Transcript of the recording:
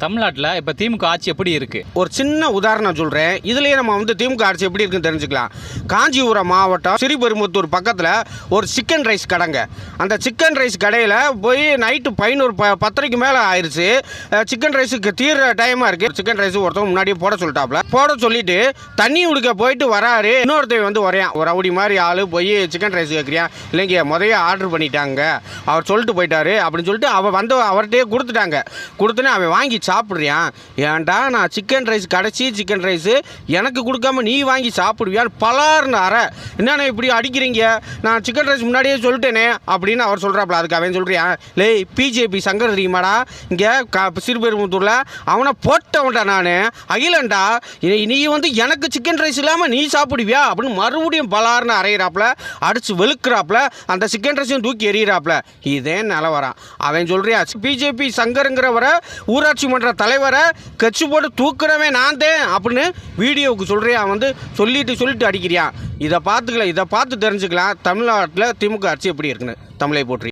தமிழ்நாட்டில் இப்போ திமுக ஆட்சி எப்படி இருக்குது? ஒரு சின்ன உதாரணம் சொல்கிறேன். இதுலேயே நம்ம திமுக ஆட்சி எப்படி இருக்குன்னு தெரிஞ்சுக்கலாம். காஞ்சிபுரம் மாவட்டம் ஸ்ரீபெரும்புத்தூர் பக்கத்தில் ஒரு சிக்கன் ரைஸ் கடைங்க. அந்த சிக்கன் ரைஸ் கடையில் போய் நைட்டு 10:30 மேலே ஆயிடுச்சு. சிக்கன் ரைஸுக்கு தீர்ற டைமாக இருக்குது. சிக்கன் ரைஸு ஒருத்தவங்க முன்னாடியே போட சொல்லிட்டாப்புல. போட சொல்லிட்டு தண்ணி உடுக்க போயிட்டு வராரு. இன்னொருத்தர் வரையான், ஒரு ரவுடி மாதிரி ஆள் போய் சிக்கன் ரைஸ் கேட்குறியான். இல்லைங்க முதைய ஆர்டர் பண்ணிட்டாங்க, அவர் சொல்லிட்டு போயிட்டாரு அப்படின்னு சொல்லிட்டு அவர்கிட்டயே கொடுத்துனே அவன் வாங்கி சாப்பிட்றியான். ஏன்டா நான் சிக்கன் ரைஸ் கடைசி சிக்கன் ரைஸு எனக்கு கொடுக்காம நீ வாங்கி சாப்பிடுவியான்னு பலார்னு என்னென்ன இப்படி அடிக்கிறீங்க, நான் சிக்கன் ரைஸ் முன்னாடியே சொல்லிட்டேனே அப்படின்னு அவர் சொல்கிறாப்புல. அதுக்கு அவன் சொல்கிறியான், லே பிஜேபி சங்கர் தெரியுமாடா இங்கே ஸ்ரீபெரும்புத்தூரில் அவனை போட்டவன்டா நான் அகிலன்டா, நீ எனக்கு சிக்கன் ரைஸ் இல்லாமல் நீ சாப்பிடுவியா அப்படின்னு மறுபடியும் பலார்னு அரைகிறாப்புல, அடித்து வெளுக்கிறாப்புல, அந்த சிக்கன் ரைஸையும் தூக்கி எறிகிறாப்புல. இதே நிலவரம். அவன் சொல்கிறியா பிஜேபி சங்கருங்கிறவரை ஊராட்சி மன்ற தலைவரை கட்சி போட்டு தூக்குறவன் நான் தான் அப்படின்னு வீடியோவுக்கு சொல்கிறியா சொல்லிட்டு அடிக்கிறியான். இதை பார்த்து தெரிஞ்சுக்கலாம் தமிழ்நாட்டில் திமுக ஆட்சி எப்படி இருக்குன்னு. தமிழை போற்றி.